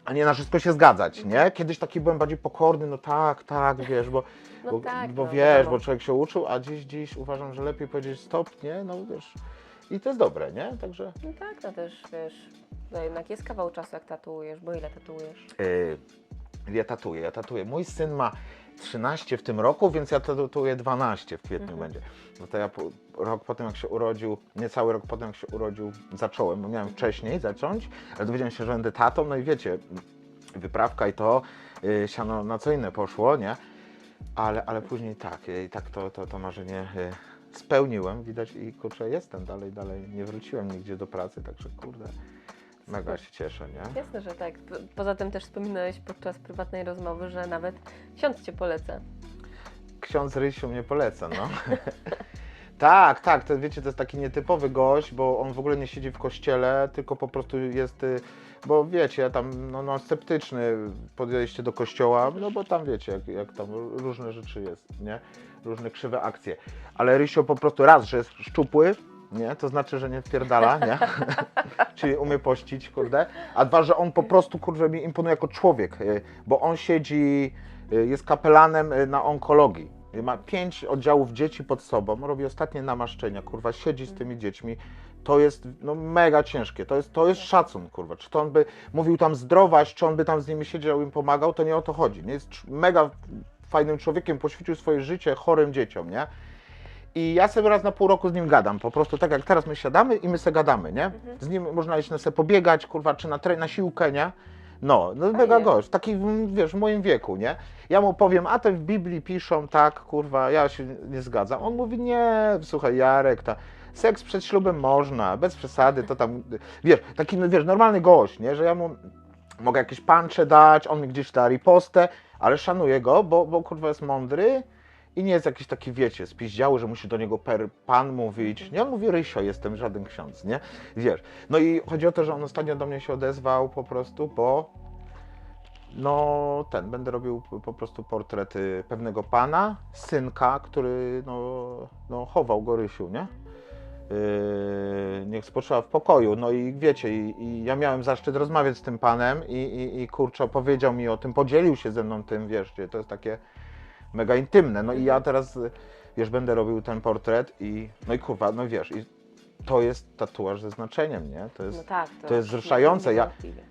a nie na wszystko się zgadzać, nie? Kiedyś taki byłem bardziej pokorny, no tak, wiesz, No tak, bo no wiesz, wiadomo. bo człowiek się uczył, a dziś uważam, że lepiej powiedzieć stop, nie? No wiesz, i to jest dobre, nie? Także... No tak, no też wiesz, no jednak jest kawał czasu jak tatuujesz, bo ile tatuujesz? Ja tatuję. Mój syn ma 13 w tym roku, więc ja tatuję 12 w kwietniu będzie. No to ja rok potem jak się urodził, niecały rok potem jak się urodził, zacząłem, bo miałem wcześniej zacząć, ale dowiedziałem się, że będę tatą, no i wiecie, wyprawka i to, siano na co inne poszło, nie? Ale później tak, i tak to marzenie spełniłem, widać i kurczę, jestem dalej, nie wróciłem nigdzie do pracy, także kurde, mega się cieszę, nie? Jasne, że tak. Poza tym też wspominałeś podczas prywatnej rozmowy, że nawet ksiądz cię poleca. Ksiądz Rysiu mnie poleca, no. Tak, to wiecie, to jest taki nietypowy gość, bo on w ogóle nie siedzi w kościele, tylko po prostu jest, bo wiecie, ja tam no sceptyczny podejście do kościoła, no bo tam wiecie, jak tam różne rzeczy jest, nie? Różne krzywe akcje. Ale Rysio po prostu raz, że jest szczupły, nie? To znaczy, że nie wpierdala, nie? Czyli umie pościć, kurde. A dwa, że on po prostu, kurde, mi imponuje jako człowiek, bo on siedzi, jest kapelanem na onkologii. Ma 5 oddziałów dzieci pod sobą, robi ostatnie namaszczenia, kurwa, siedzi z tymi dziećmi. To jest no, mega ciężkie, to jest szacun, kurwa. Czy to on by mówił tam zdrowaś, czy on by tam z nimi siedział, im pomagał, to nie o to chodzi. Nie? Jest mega fajnym człowiekiem, poświęcił swoje życie chorym dzieciom, nie? I ja sobie raz na pół roku z nim gadam, po prostu tak jak teraz my siadamy i my se gadamy, nie? Z nim można iść na se pobiegać, kurwa, czy na siłkę, nie? No mega gość, taki, wiesz, w moim wieku, nie? Ja mu powiem, a to w Biblii piszą, tak, kurwa, ja się nie zgadzam. On mówi, nie, słuchaj, Jarek, seks przed ślubem można, bez przesady, to tam, wiesz, taki, no, wiesz, normalny gość, nie? Że ja mu mogę jakieś puncze dać, on mi gdzieś da ripostę, ale szanuję go, bo kurwa jest mądry i nie jest jakiś taki, wiecie, spiździały, że musi do niego pan mówić. Nie, on mówi, Rysio, jestem żaden ksiądz, nie? Wiesz. No i chodzi o to, że on ostatnio do mnie się odezwał po prostu, bo no będę robił po prostu portret pewnego pana, synka, który no chował go Rysiu, nie? Niech spoczywa w pokoju. No i wiecie, i ja miałem zaszczyt rozmawiać z tym panem i kurczę, opowiedział mi o tym, podzielił się ze mną tym, wiesz, to jest takie mega intymne. No i ja teraz, wiesz, będę robił ten portret no i kurwa, no wiesz, i to jest tatuaż ze znaczeniem, nie? To jest, No tak, to jest wzruszające.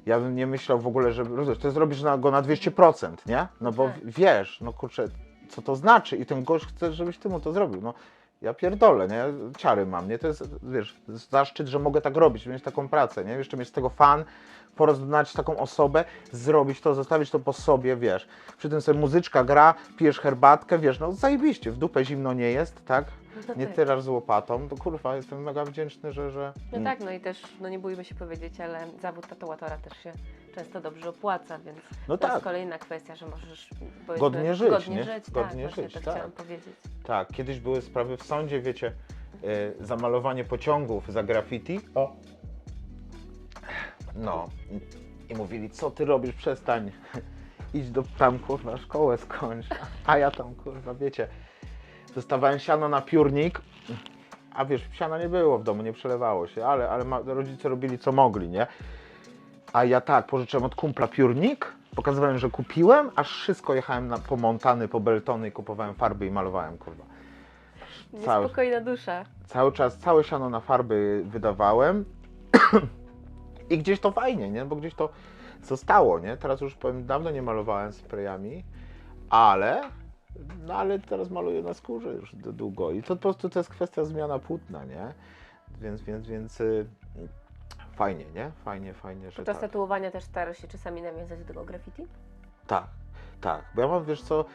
Ja bym nie myślał w ogóle, że to zrobisz go na 200%, nie? No bo wiesz, no kurczę, co to znaczy i ten gość chce, żebyś ty mu to zrobił. No ja pierdolę, nie? Ciary mam, nie? To jest, wiesz, zaszczyt, że mogę tak robić, mieć taką pracę, nie? Jeszcze mieć z tego fan, porozumieć taką osobę, zrobić to, zostawić to po sobie, wiesz. Przy tym sobie muzyczka gra, pijesz herbatkę, wiesz, no zajebiście, w dupę zimno nie jest, tak? Nie tyrasz z łopatą, to kurwa, jestem mega wdzięczny, że... No tak, no i też, no nie bójmy się powiedzieć, ale zawód tatuatora też się często dobrze opłaca, więc No to tak. jest kolejna kwestia, że możesz Godnie żyć, godnie nie? żyć, Godnie tak, żyć, tak tak. chciałam powiedzieć. Tak, kiedyś były sprawy w sądzie, wiecie, zamalowanie pociągów za graffiti. O. No. I mówili, co ty robisz, przestań. Idź tam, kurwa, szkołę skończ. A ja tam, kurwa, wiecie, dostawałem siano na piórnik, a wiesz, siana nie było w domu, nie przelewało się, ale rodzice robili co mogli, nie? A ja tak, pożyczyłem od kumpla piórnik, pokazywałem, że kupiłem, aż wszystko jechałem po Montany, po Beltony i kupowałem farby i malowałem, kurwa. Niespokojna dusza. Cały czas, całe siano na farby wydawałem i gdzieś to fajnie, nie? Bo gdzieś to zostało, nie? Teraz już powiem, dawno nie malowałem sprayami, ale teraz maluję na skórze już długo i to po prostu to jest kwestia zmiana płótna, nie? Więc fajnie, nie? Fajnie, że Podczas tak. tatuowania też starasz się czasami nawiązać do tego graffiti? Tak, bo ja mam, wiesz co,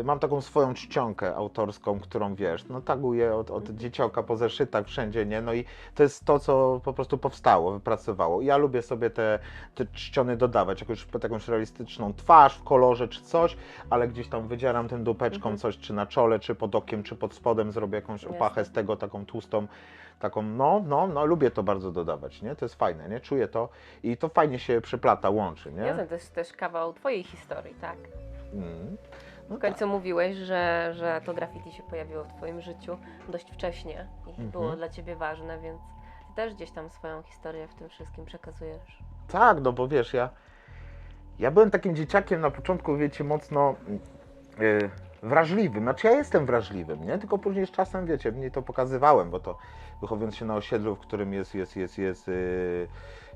mam taką swoją czcionkę autorską, którą, wiesz, no taguję od dzieciaka po zeszytach wszędzie, nie, no i to jest to, co po prostu powstało, wypracowało. I ja lubię sobie te czciony dodawać, jakąś realistyczną twarz w kolorze czy coś, ale gdzieś tam wydzieram tym dupeczką coś, czy na czole, czy pod okiem, czy pod spodem, zrobię jakąś opachę z tego, taką tłustą, taką, lubię to bardzo dodawać, nie, to jest fajne, nie, czuję to i to fajnie się przeplata, łączy, nie. Jasne, to jest też kawał twojej historii, tak? No W końcu mówiłeś, że to graffiti się pojawiło w twoim życiu dość wcześnie i było dla ciebie ważne, więc ty też gdzieś tam swoją historię w tym wszystkim przekazujesz. Tak, no bo wiesz, Ja byłem takim dzieciakiem na początku, wiecie, mocno wrażliwym. Znaczy ja jestem wrażliwym, nie? Tylko później z czasem, wiecie, mniej to pokazywałem, bo to wychowując się na osiedlu, w którym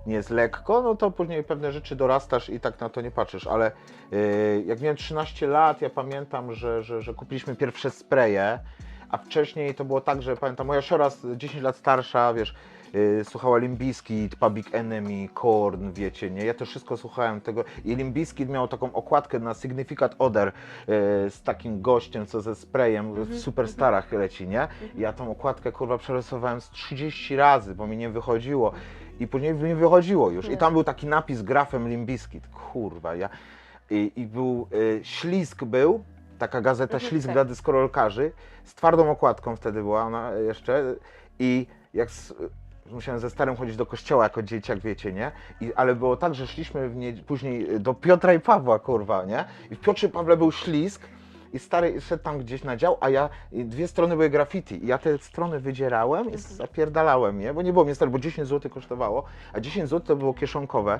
nie jest lekko, no to później pewne rzeczy dorastasz i tak na to nie patrzysz, ale jak miałem 13 lat, ja pamiętam, że kupiliśmy pierwsze spreje, a wcześniej to było tak, że pamiętam, moja siostra 10 lat starsza, wiesz, słuchała Limp Bizkit, Public Enemy, Korn, wiecie, nie? Ja to wszystko słuchałem tego i Limp Bizkit miał taką okładkę na Significant Other z takim gościem, co ze sprayem w Superstarach leci, nie? I ja tą okładkę, kurwa, przerysowałem z 30 razy, bo mi nie wychodziło i później mi wychodziło już i tam był taki napis grafem Limp Bizkit, kurwa, i był, Ślizg był, taka gazeta Ślizg tak. dla dyskorolkarzy, z twardą okładką wtedy była ona jeszcze i jak musiałem ze starym chodzić do kościoła jako dzieciak, wiecie, nie? Ale było tak, że szliśmy później do Piotra i Pawła, kurwa, nie? I w Piotrze i Pawle był Ślizg i stary szedł tam gdzieś na dział, i dwie strony były graffiti. I ja te strony wydzierałem i zapierdalałem, nie? Bo nie było mnie stary, bo 10 zł kosztowało, a 10 zł to było kieszonkowe,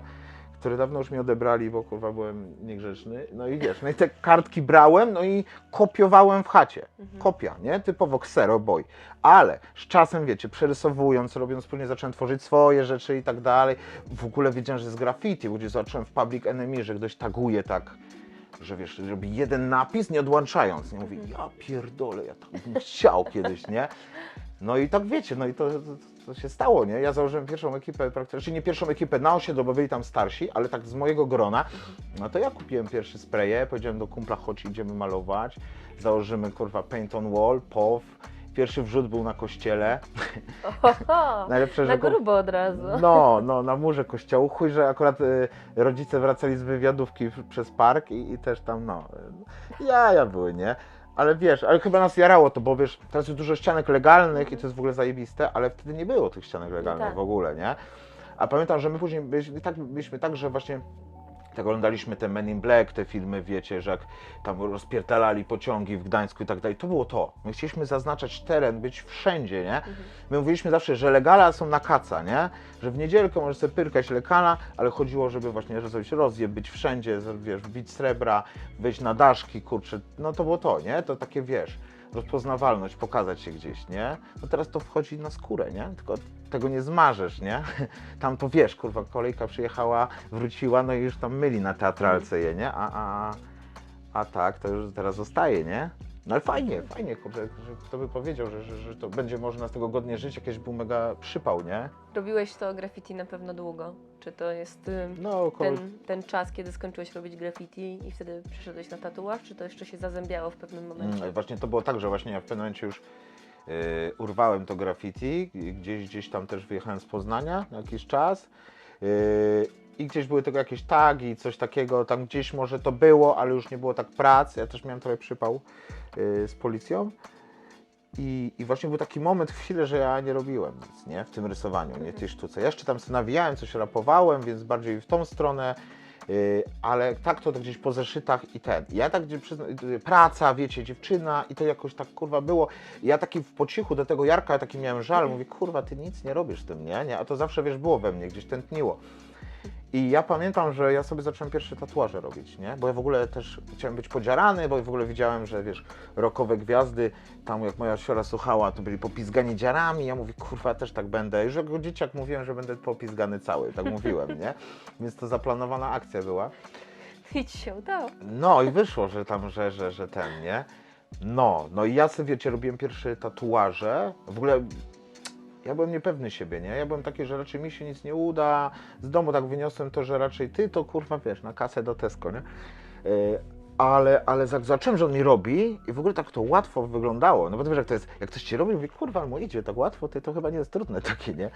które dawno już mi odebrali, bo kurwa byłem niegrzeczny. No i wiesz, no i te kartki brałem, no i kopiowałem w chacie. Kopia, nie? Typowo ksero boy. Ale z czasem, wiecie, przerysowując, robiąc wspólnie, zacząłem tworzyć swoje rzeczy i tak dalej. W ogóle wiedziałem, że jest graffiti, bo gdzieś zacząłem w Public Enemy, że ktoś taguje tak, że wiesz, robi jeden napis, nie odłączając. Nie mówi, ja pierdolę, ja tak bym chciał kiedyś, nie? No i tak wiecie, no i to się stało, nie? Ja założyłem pierwszą ekipę, praktycznie nie pierwszą ekipę na osiedlu, bo byli tam starsi, ale tak z mojego grona. No to ja kupiłem pierwsze spreje, powiedziałem do kumpla, chodź, idziemy malować. Założymy, kurwa, paint on wall, POW. Pierwszy wrzut był na kościele. Oho, Najlepsze, na że grubo od razu. no, na murze kościołu. Chuj, że akurat rodzice wracali z wywiadówki przez park i też tam, no, jaja były, nie? Ale wiesz, ale chyba nas jarało to, bo wiesz, teraz jest dużo ścianek legalnych i to jest w ogóle zajebiste, ale wtedy nie było tych ścianek legalnych tak. w ogóle, nie? A pamiętam, że my później byliśmy tak, że właśnie tak oglądaliśmy te Men in Black, te filmy, wiecie, że jak tam rozpierdalali pociągi w Gdańsku i tak dalej, to było to. My chcieliśmy zaznaczać teren, być wszędzie, nie? My mówiliśmy zawsze, że legala są na kaca, nie? Że w niedzielkę możesz sobie pyrkać lekala, ale chodziło, żeby właśnie zrobić rozjeb, być wszędzie, wiesz, wbić srebra, wejść na daszki, kurczę, no to było to, nie? To takie, wiesz, rozpoznawalność, pokazać się gdzieś, nie? No teraz to wchodzi na skórę, nie? Tylko tego nie zmarzesz, nie? Tam to wiesz, kurwa, kolejka przyjechała, wróciła, no i już tam myli na teatralce je, nie? A tak, to już teraz zostaje, nie? No ale fajnie, kurczę, że kto by powiedział, że to będzie można z tego godnie żyć, jakiś był mega przypał, nie? Robiłeś to graffiti na pewno długo. Czy to jest No, około... ten czas, kiedy skończyłeś robić graffiti i wtedy przeszedłeś na tatuaż, czy to jeszcze się zazębiało w pewnym momencie? Właśnie to było tak, że właśnie ja w pewnym momencie już urwałem to graffiti, gdzieś tam też wyjechałem z Poznania na jakiś czas i gdzieś były tego jakieś tagi, coś takiego, tam gdzieś może to było, ale już nie było tak pracy, ja też miałem trochę przypał z policją i właśnie był taki moment, chwilę, że ja nie robiłem nic, nie, w tym rysowaniu, nie, tej sztuce. Ja jeszcze tam sobie nawijałem, coś rapowałem, więc bardziej w tą stronę, ale tak to gdzieś po zeszytach i ten. Ja tak praca, wiecie, dziewczyna i to jakoś tak kurwa było. I ja taki po cichu do tego Jarka taki miałem żal, mówię, kurwa, ty nic nie robisz w tym, nie? A to zawsze, wiesz, było we mnie, gdzieś tętniło. I ja pamiętam, że ja sobie zacząłem pierwsze tatuaże robić, nie? Bo ja w ogóle też chciałem być podziarany, bo w ogóle widziałem, że wiesz, rockowe gwiazdy, tam jak moja siostra słuchała, to byli popizgani dziarami, ja mówię, kurwa, ja też tak będę. Już jako dzieciak mówiłem, że będę popizgany cały, tak mówiłem, nie? Więc to zaplanowana akcja była. I ci się udało. No i wyszło, że tam, że ten, nie? No i ja sobie, wiecie, robiłem pierwsze tatuaże, w ogóle... Ja byłem niepewny siebie, nie? Ja byłem taki, że raczej mi się nic nie uda. Z domu tak wyniosłem to, że raczej ty to kurwa wiesz, na kasę do Tesco, nie? Ale zacząłem, że on mi robi i w ogóle tak to łatwo wyglądało. No bo wiesz, jak to jest, jak ktoś ci robi, mówię, kurwa, mu idzie tak łatwo, to chyba nie jest trudne takie, nie?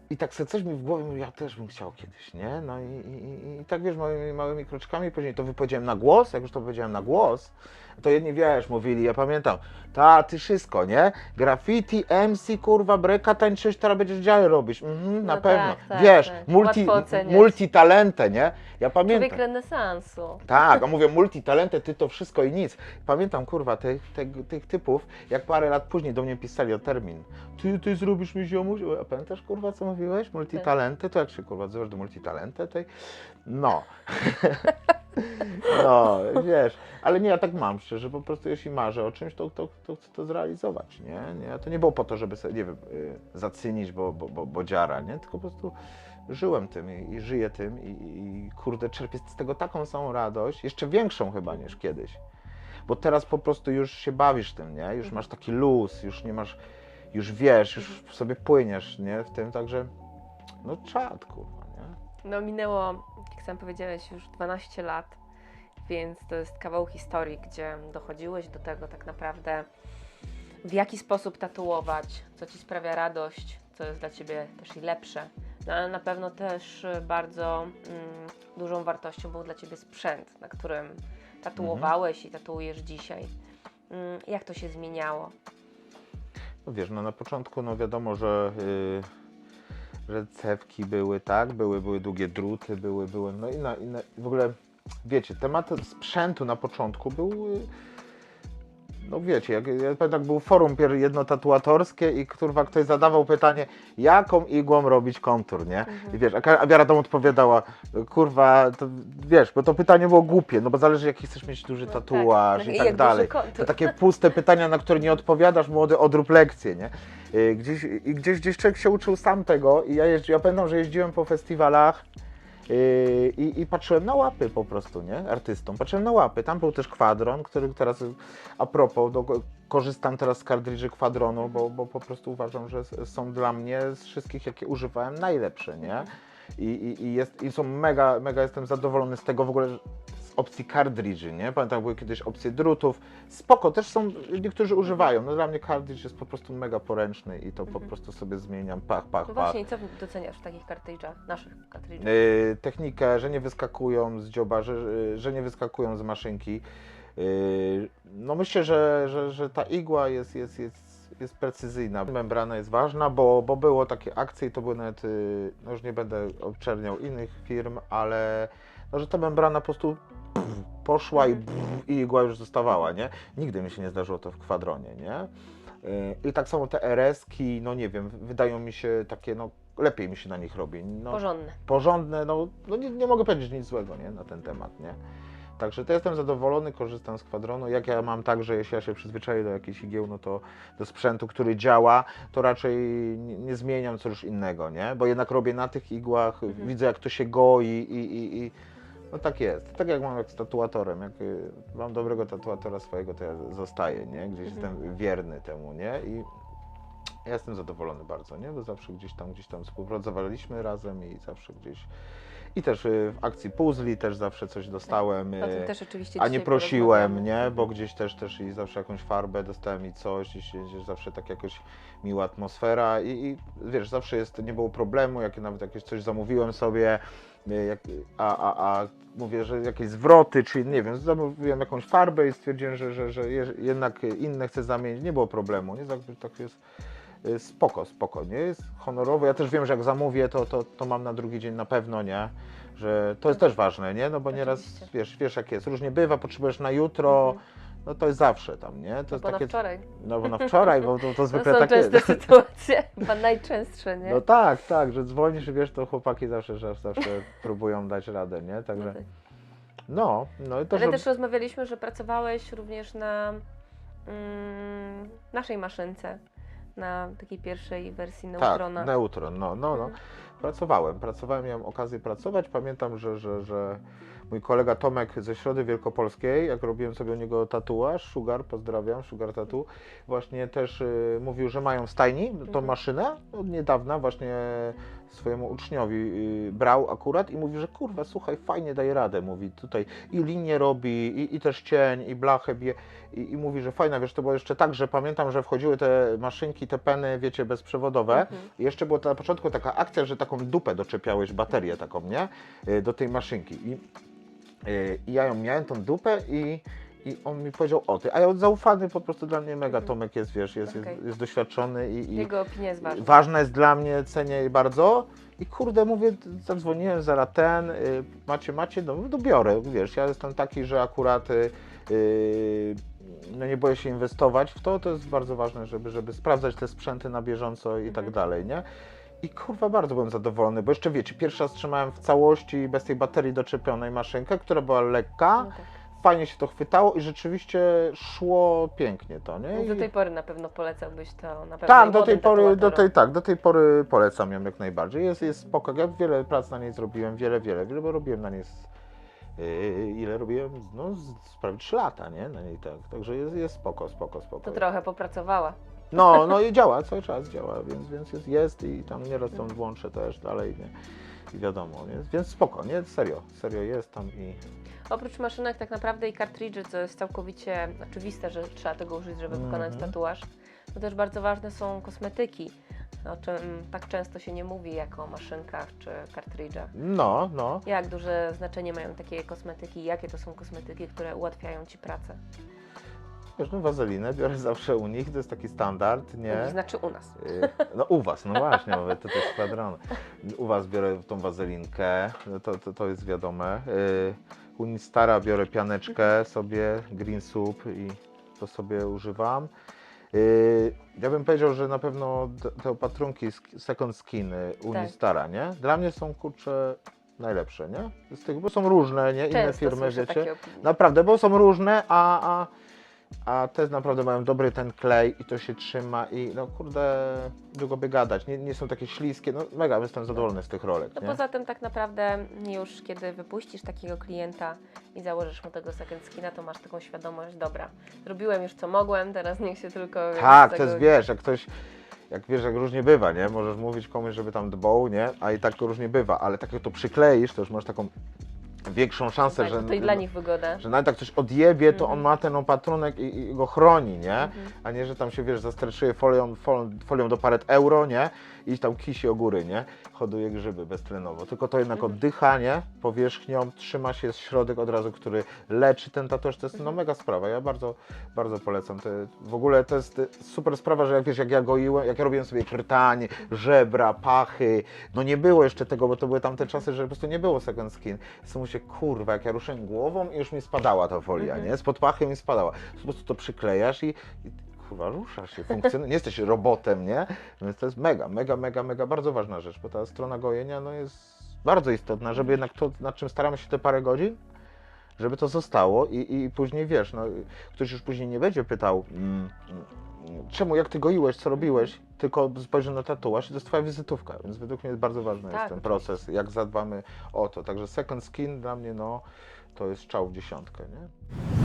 I tak sobie coś mi w głowie mówi, ja też bym chciał kiedyś, nie? No i tak wiesz, małymi kroczkami, później to wypowiedziałem na głos, jak już to powiedziałem na głos, to jedni, wiesz, mówili, ja pamiętam, ty wszystko, nie? Graffiti, MC, kurwa, breka, tańczysz, teraz będziesz działy robić, na No pewno, tak, wiesz, tak. Łatwo oceniać. multitalentę, nie? Ja pamiętam. Człowiek renesansu. Tak, a mówię multitalentę, ty to wszystko i nic. Pamiętam, kurwa, tych typów, jak parę lat później do mnie pisali o termin. Ty zrobisz mi ziomuś? A pamiętasz, kurwa, co mówię? mówiłeś? Multitalenty? To jak się kurwa odzywasz do multitalenty? Tej? No. No, wiesz, ale nie, ja tak mam szczerze, po prostu jeśli marzę o czymś, to chcę to zrealizować, nie? To nie było po to, żeby sobie, nie wiem, zacynić, bo dziara, nie? Tylko po prostu żyłem tym i żyję tym i kurde, czerpię z tego taką samą radość, jeszcze większą chyba niż kiedyś. Bo teraz po prostu już się bawisz tym, nie? Już masz taki luz, już nie masz, już wiesz, już sobie płyniesz, nie? W tym, także, no czad, kurwa, nie? No minęło, jak sam powiedziałeś, już 12 lat, więc to jest kawał historii, gdzie dochodziłeś do tego tak naprawdę, w jaki sposób tatuować, co Ci sprawia radość, co jest dla Ciebie też i lepsze. No ale na pewno też bardzo dużą wartością był dla Ciebie sprzęt, na którym tatuowałeś i tatuujesz dzisiaj. Jak to się zmieniało? No wiesz, no na początku, no wiadomo, że cewki były, tak, były długie druty, były no inne, w ogóle, wiecie, temat sprzętu na początku był, no wiecie, ja pamiętam, jak był forum jednotatuatorskie i kurwa ktoś zadawał pytanie, jaką igłą robić kontur, nie? I wiesz, a Wiara tam odpowiadała, kurwa, to, wiesz, bo to pytanie było głupie, no bo zależy jaki chcesz mieć duży tatuaż tak. i tak dalej. To takie puste pytania, na które nie odpowiadasz, młody, odrób lekcję, nie? Gdzieś człowiek się uczył sam tego i ja pamiętam, że jeździłem po festiwalach i patrzyłem na łapy po prostu, nie? Artystom. Patrzyłem na łapy. Tam był też kwadron, który teraz, a propos, korzystam teraz z kartridży kwadronu, bo po prostu uważam, że są dla mnie z wszystkich, jakie używałem, najlepsze, nie? I są mega jestem zadowolony z tego w ogóle, z opcji kartridży, nie? Pamiętam, były kiedyś opcje drutów. Spoko, też są, niektórzy używają. No dla mnie kartridż jest po prostu mega poręczny i to po prostu sobie zmieniam, pach. No właśnie, co doceniasz w takich kartridżach, naszych kartridżach? Technikę, że nie wyskakują z dzioba, że nie wyskakują z maszynki. No myślę, że ta igła jest precyzyjna. Membrana jest ważna, bo było takie akcje i to były nawet, no już nie będę obczerniał innych firm, ale no, że ta membrana po prostu poszła i igła już zostawała, nie? Nigdy mi się nie zdarzyło to w kwadronie, nie? I tak samo te RS-ki, no nie wiem, wydają mi się takie, no lepiej mi się na nich robi. No, porządne, no nie mogę powiedzieć nic złego, nie? Na ten temat, nie? Także to jestem zadowolony, korzystam z kwadronu. Jak ja mam tak, że jeśli ja się przyzwyczaję do jakichś igieł, no to do sprzętu, który działa, to raczej nie zmieniam coś innego, nie? Bo jednak robię na tych igłach, widzę jak to się goi i no tak jest. Tak jak mam jak z tatuatorem. Jak mam dobrego tatuatora swojego, to ja zostaję, nie? Gdzieś jestem wierny temu, nie? I ja jestem zadowolony bardzo, nie? Bo zawsze gdzieś tam współpracowaliśmy razem i zawsze gdzieś... I też w akcji puzli też zawsze coś dostałem, O tym też oczywiście a nie dzisiaj prosiłem, porozmawiamy. nie? Bo gdzieś też i zawsze jakąś farbę dostałem i coś, i zawsze tak jakoś miła atmosfera i wiesz, zawsze nie było problemu, jak nawet jakieś coś zamówiłem sobie, a mówię, że jakieś zwroty, czy nie wiem, zamówiłem jakąś farbę i stwierdziłem, że jednak inne chcę zamienić, nie było problemu, nie? Tak jest. Spoko, nie? Jest honorowo. Ja też wiem, że jak zamówię, to mam na drugi dzień na pewno, nie? Że to jest też ważne, nie? No bo nieraz, wiesz jak jest, różnie bywa, potrzebujesz na jutro, no to jest zawsze tam, nie? To jest Bo takie... na wczoraj. No bo na wczoraj, bo to zwykle są tak jest. częste sytuacje, chyba najczęstsze, nie? No tak, że dzwonisz i wiesz, to chłopaki zawsze próbują dać radę, nie? Także, no i to, Ale też rozmawialiśmy, że pracowałeś również na naszej maszynce. Na takiej pierwszej wersji Neutrona. Tak, Neutron, no. Pracowałem, miałem okazję pracować. Pamiętam, że mój kolega Tomek ze Środy Wielkopolskiej, jak robiłem sobie u niego tatuaż, Sugar, pozdrawiam, Sugar Tattoo, właśnie też mówił, że mają w stajni tą maszynę od niedawna, właśnie swojemu uczniowi brał akurat i mówi, że kurwa, słuchaj, fajnie daje radę, mówi tutaj i linię robi, i też cień, i blachę bije i mówi, że fajna, wiesz, to było jeszcze tak, że pamiętam, że wchodziły te maszynki, te peny, wiecie, bezprzewodowe i jeszcze była na początku taka akcja, że taką dupę doczepiałeś, baterię taką, nie, do tej maszynki i ja ją miałem, tą dupę i on mi powiedział o ty, a ja zaufany po prostu dla mnie mega, Tomek jest, wiesz, jest doświadczony i jego opinia jest ważna. Ważna jest dla mnie, cenię jej bardzo i kurde, mówię, zadzwoniłem, zaraz macie, no biorę, wiesz, ja jestem taki, że akurat no nie boję się inwestować w to jest bardzo ważne, żeby sprawdzać te sprzęty na bieżąco i tak dalej, nie? I kurwa bardzo byłem zadowolony, bo jeszcze wiecie, pierwszy raz trzymałem w całości bez tej baterii doczepionej maszynkę, która była lekka, No tak. fajnie się to chwytało i rzeczywiście szło pięknie to, nie? Do I... tej pory na pewno polecałbyś to na pewno Tak, i do tej młodym pory, tatuatorom. do tej pory polecam ją jak najbardziej. Jest spoko. Ja wiele prac na niej zrobiłem, wiele, bo robiłem na niej ile robiłem? No prawie 3 lata, nie? Na niej tak. Także jest spoko. To trochę popracowała. No i działa, cały czas działa, więc jest i tam nieraz tam włączę też dalej, nie? I wiadomo, nie? Więc spoko, nie? Serio jest tam i... Oprócz maszynek tak naprawdę i kartridży, co jest całkowicie oczywiste, że trzeba tego użyć, żeby wykonać tatuaż, to też bardzo ważne są kosmetyki, o czym tak często się nie mówi jak o maszynkach czy kartridżach. No. Jak duże znaczenie mają takie kosmetyki? Jakie to są kosmetyki, które ułatwiają Ci pracę? Wiesz, no wazelinę biorę zawsze u nich, to jest taki standard, nie? To znaczy u nas. No u was, no właśnie, bo to jest kwadrant. U was biorę tą wazelinkę, to jest wiadome. U Unistara biorę pianeczkę sobie, Green Soup i to sobie używam. Ja bym powiedział, że na pewno te opatrunki Second Skin Unistara, nie? Dla mnie są kurczę najlepsze, nie? Z tych, bo są różne, nie? Inne Często firmy, słyszę wiecie. takie opinie. Naprawdę, bo są różne, a te naprawdę mają dobry ten klej i to się trzyma i no kurde, długo by gadać, nie są takie śliskie, no mega jestem zadowolony z tych rolek, No nie? poza tym tak naprawdę już kiedy wypuścisz takiego klienta i założysz mu tego second skina, to masz taką świadomość, dobra, zrobiłem już co mogłem, teraz niech się tylko... Tak, z to tego... jest, wiesz, jak wiesz, jak różnie bywa, nie? Możesz mówić komuś, żeby tam dbał, nie? A i tak różnie bywa, ale tak jak to przykleisz, to już masz taką większą szansę, Tak, że... to i dla nich wygoda. Że nawet jak coś odjebie, to on ma ten opatrunek i go chroni, nie? A nie, że tam się, wiesz, zastreszuje folią do parę euro, nie? I tam kisi o góry, nie? Hoduje grzyby beztlenowo. Tylko to jednak oddycha, nie? Powierzchnią, trzyma się środek od razu, który leczy ten tatuaż. To jest no mega sprawa. Ja bardzo polecam. W ogóle to jest super sprawa, że jak wiesz, jak ja goiłem, jak ja robiłem sobie krtań, żebra, pachy, no nie było jeszcze tego, bo to były tamte czasy, że po prostu nie było second skin. Więc się, kurwa, jak ja ruszyłem głową i już mi spadała ta folia, nie? Spod pachy mi spadała. Po prostu to przyklejasz i kurwa, ruszasz się, funkcjonuje, nie jesteś robotem, nie? Więc to jest mega, bardzo ważna rzecz, bo ta strona gojenia no jest bardzo istotna, żeby jednak to, nad czym staramy się te parę godzin, żeby to zostało i później, wiesz, no, ktoś już później nie będzie pytał, czemu, jak ty goiłeś, co robiłeś, tylko spojrzy na tatuaż i to jest twoja wizytówka, więc według mnie jest bardzo ważny Tak, jest ten proces, jak zadbamy o to, także second skin dla mnie, no, to jest strzał w dziesiątkę, nie?